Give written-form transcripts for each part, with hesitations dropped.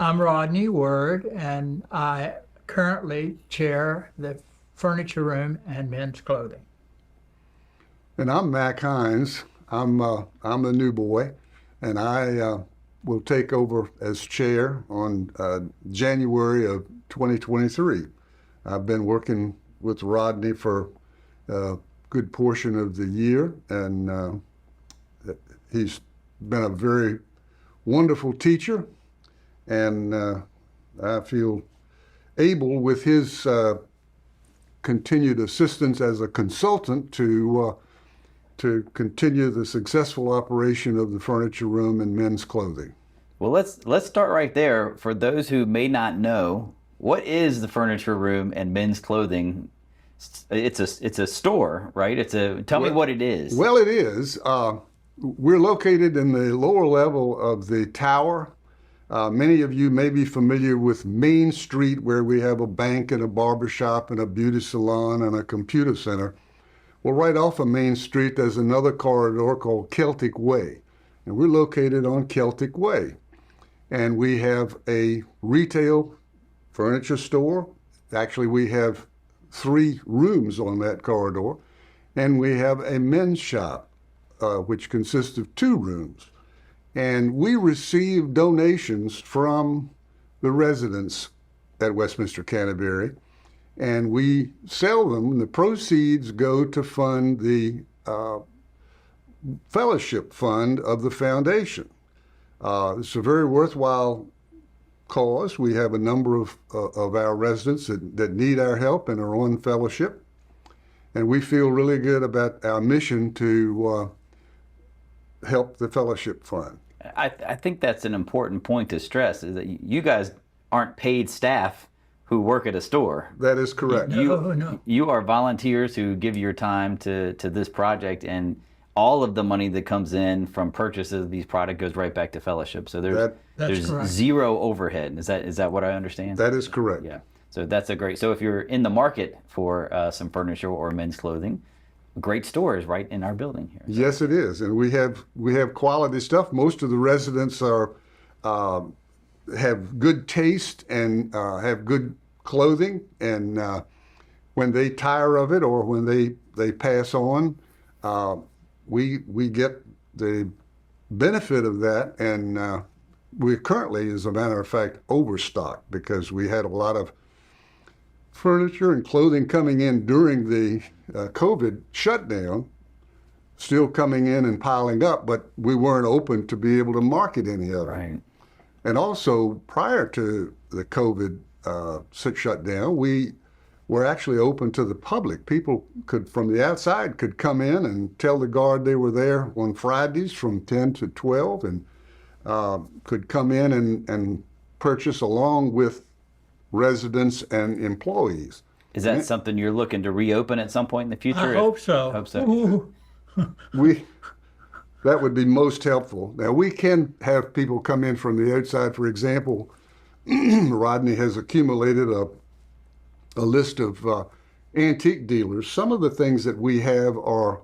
I'm Rodney Word, and I currently chair the furniture room and men's clothing. And I'm Mac Hines. I'm the new boy, and I will take over as chair on January of 2023. I've been working with Rodney for a good portion of the year, and he's been a very wonderful teacher, and I feel able, with his continued assistance as a consultant, to continue the successful operation of the furniture room and men's clothing. Well, let's start right there. For those who may not know, what is the furniture room and men's clothing? It's a store, right? Tell me what it is. Well, it is. We're located in the lower level of the tower. Many of you may be familiar with Main Street, where we have a bank and a barber shop and a beauty salon and a computer center. Well, right off of Main Street, there's another corridor called Celtic Way, and we're located on Celtic Way. And we have a retail furniture store. Actually, we have 3 rooms on that corridor, and we have a men's shop, which consists of 2 rooms. And we receive donations from the residents at Westminster Canterbury, and we sell them, and the proceeds go to fund the fellowship fund of the foundation. It's a very worthwhile cause. We have a number of our residents that need our help and are on fellowship, and we feel really good about our mission to help the fellowship fund. I think that's an important point to stress, is that you guys aren't paid staff who work at a store. That is correct. No. You are volunteers who give your time to this project, and all of the money that comes in from purchases of these products goes right back to fellowship. So there's correct. zero overhead. Is that what I understand? That is correct. Yeah. So that's a great. So if you're in the market for some furniture or men's clothing, great store is right in our building here. Yes, it is, and we have quality stuff. Most of the residents have good taste and have good clothing, and when they tire of it or when they pass on, we get the benefit of that, and we're currently, as a matter of fact, overstocked because we had a lot of furniture and clothing coming in during the COVID shutdown, still coming in and piling up, but we weren't open to be able to market any of it. Right. And also, prior to the COVID shutdown, we were actually open to the public. People from the outside could come in and tell the guard they were there on Fridays from 10 to 12, and could come in and purchase along with residents and employees. Is that something you're looking to reopen at some point in the future? I hope so. Hope so. That would be most helpful. Now, we can have people come in from the outside. For example, Rodney has accumulated a list of antique dealers. Some of the things that we have are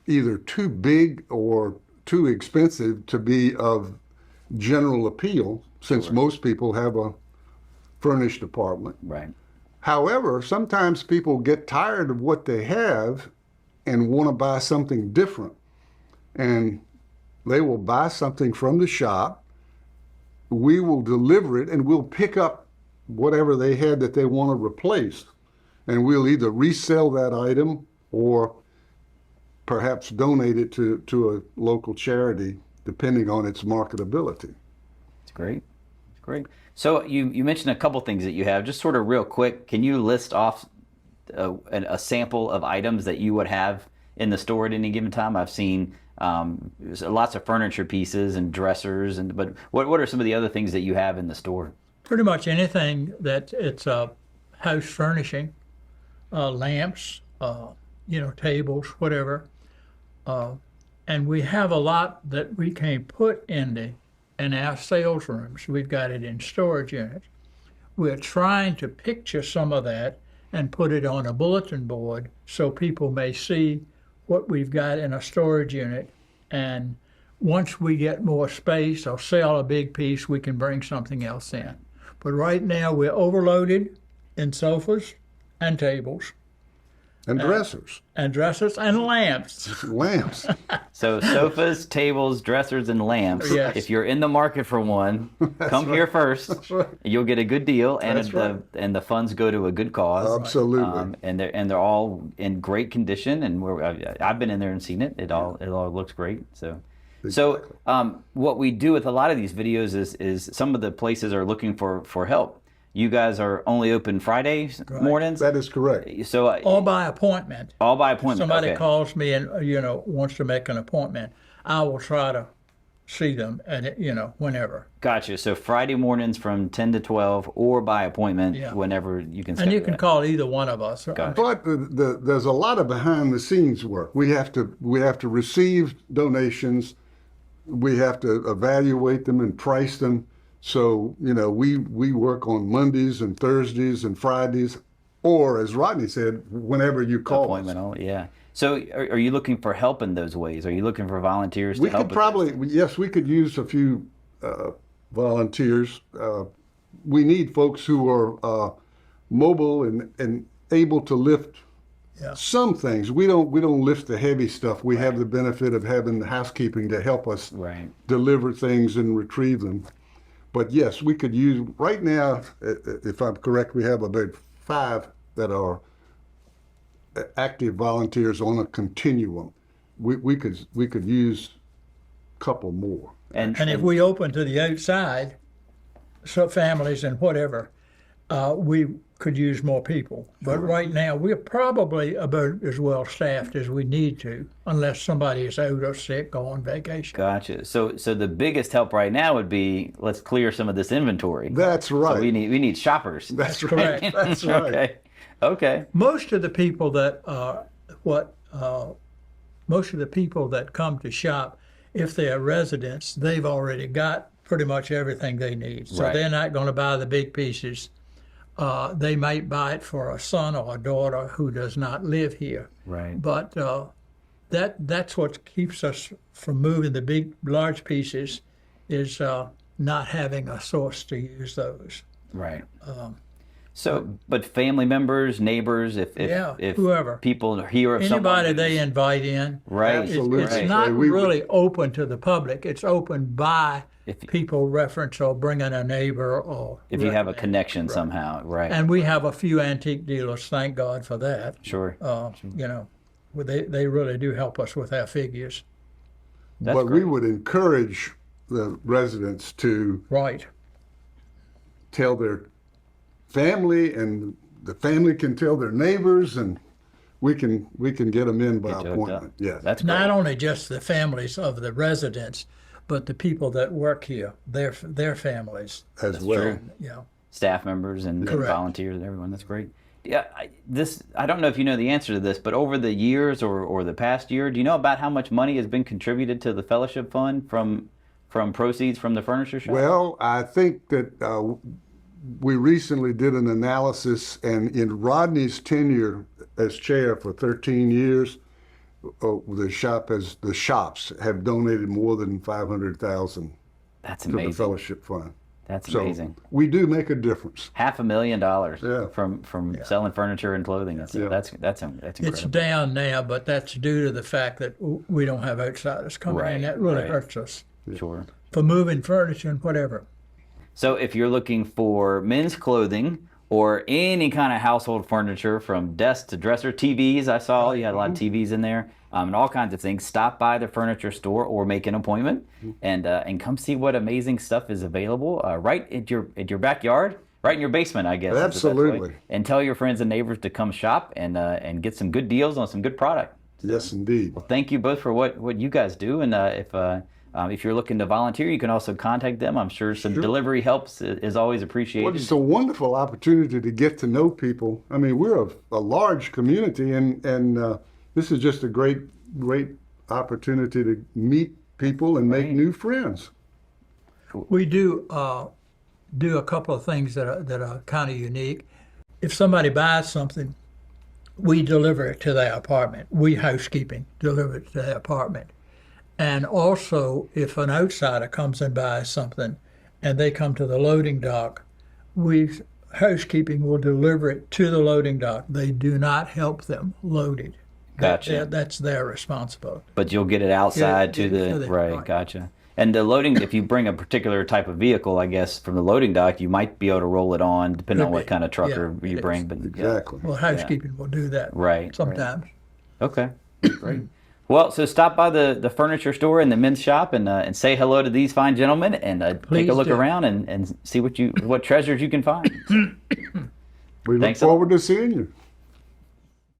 either too big or too expensive to be of general appeal, since Sure. most people have a furnished apartment. Right. However, sometimes people get tired of what they have and want to buy something different. And they will buy something from the shop. We will deliver it, and we'll pick up whatever they had that they want to replace. And we'll either resell that item or perhaps donate it to a local charity, depending on its marketability. It's great. It's great. So you mentioned a couple things that you have. Just sort of real quick, can you list off a sample of items that you would have in the store at any given time? I've seen lots of furniture pieces and dressers, but what are some of the other things that you have in the store? Pretty much anything that it's house furnishing, lamps, tables, whatever. And we have a lot that we can put in our sales rooms. We've got it in storage units. We're trying to picture some of that and put it on a bulletin board so people may see what we've got in a storage unit. And once we get more space or sell a big piece, we can bring something else in. But right now we're overloaded in sofas and tables And dressers, and dressers and lamps. lamps. So sofas, tables, dressers, and lamps. Yes. If you're in the market for one, come here first. right. You'll get a good deal, and That's right. and the funds go to a good cause. Absolutely. And they're all in great condition, and I've been in there and seen it. It all looks great. So what we do with a lot of these videos is some of the places are looking for help. You guys are only open Fridays mornings, That is correct. so All by appointment. all by appointment. Somebody Okay. calls me and wants to make an appointment. I will try to see them and whenever. Gotcha. So Friday mornings from 10 to 12, or by appointment, Yeah. whenever you can. And schedule you can that. call either one of us. But there's a lot of behind the scenes work. We have to receive donations. We have to evaluate them and price them. So we work on Mondays and Thursdays and Fridays, or as Rodney said, whenever you call us. Appointment only. Yeah. So are you looking for help in those ways? Are you looking for volunteers to We help? could with probably, yes, we could use a few volunteers. We need folks who are mobile and able to lift Yeah. some things. We don't lift the heavy stuff. We have the benefit of having the housekeeping to help us Right. deliver things and retrieve them. But yes, we could use, right now, if I'm correct, we have about 5 that are active volunteers on a continuum. We could use a couple more. And And if we open to the outside, so families and whatever, we could use more people. But right now, we're probably about as well staffed as we need to, unless somebody is out or sick or on vacation. Gotcha. So the biggest help right now would be, let's clear some of this inventory. That's right. So we need shoppers. That's correct. right. That's right. Okay. Okay. Most of the people that most of the people that come to shop, if they're residents, they've already got pretty much everything they need. So Right. they're not going to buy the big pieces. They might buy it for a son or a daughter who does not live here. Right. But that's what keeps us from moving the large pieces is not having a source to use those. Right. But family members, neighbors, if whoever. people hear of Anybody someone, they invite in. right? Absolutely. It's right. not We would- really open to the public. It's open by If- people reference or bringing a neighbor or. If you have a recommend. connection somehow, right? And we have a few antique dealers, thank God for that. Sure. They really do help us with our figures. That's But great. we would encourage the residents to Right. tell their family, and the family can tell their neighbors, and we can get them in by Get you hooked up. appointment. Yes. That's Not great. only just the families of the residents, but the people that work here, their families. as well. true. Yeah. Staff members and Correct. volunteers and everyone. That's great. Yeah, I don't know if you know the answer to this, but over the years or the past year, do you know about how much money has been contributed to the fellowship fund from proceeds from the furniture shop? Well, I think that we recently did an analysis, and in Rodney's tenure as chair for 13 years, the shops have donated more than 500,000 That's to the amazing. fellowship fund. That's So amazing. we do make a difference. $500,000 Yeah. from selling furniture and clothing. That's It's incredible. down now, but that's due to the fact that we don't have outsiders coming Right, in. That really right. hurts us Sure. for moving furniture and whatever. So if you're looking for men's clothing or any kind of household furniture, from desk to dresser, TVs, I saw you had a lot of TVs in there, and all kinds of things, stop by the furniture store or make an appointment and come see what amazing stuff is available right at your backyard, right in your basement, I guess. is the best way. Absolutely. And tell your friends and neighbors to come shop and get some good deals on some good product. Yes, indeed. Thank you both for what you guys do, and if you're looking to volunteer, you can also contact them. I'm sure some delivery helps is always appreciated. Well, it's a wonderful opportunity to get to know people. I mean, we're a large community, and this is just a great opportunity to meet people and make Right. new friends. We do a couple of things that are kind of unique. If somebody buys something, we deliver it to their apartment. We housekeeping deliver it to their apartment, And also, if an outsider comes and buys something and they come to the loading dock, housekeeping will deliver it to the loading dock. They do not help them load it. Gotcha. That's their responsibility. But you'll get it outside Yeah, to yeah, the right. right. Gotcha. And the loading, if you bring a particular type of vehicle, I guess from the loading dock, you might be able to roll it on, depending Could on what be. kind of truck Yeah, or you yes. bring. But yeah. Exactly. Well, housekeeping will do that Right. sometimes. Okay. Great. Well, so stop by the furniture store and the men's shop and say hello to these fine gentlemen and take Please a look do. around and see what treasures you can find. We look Thanks a- forward to seeing you.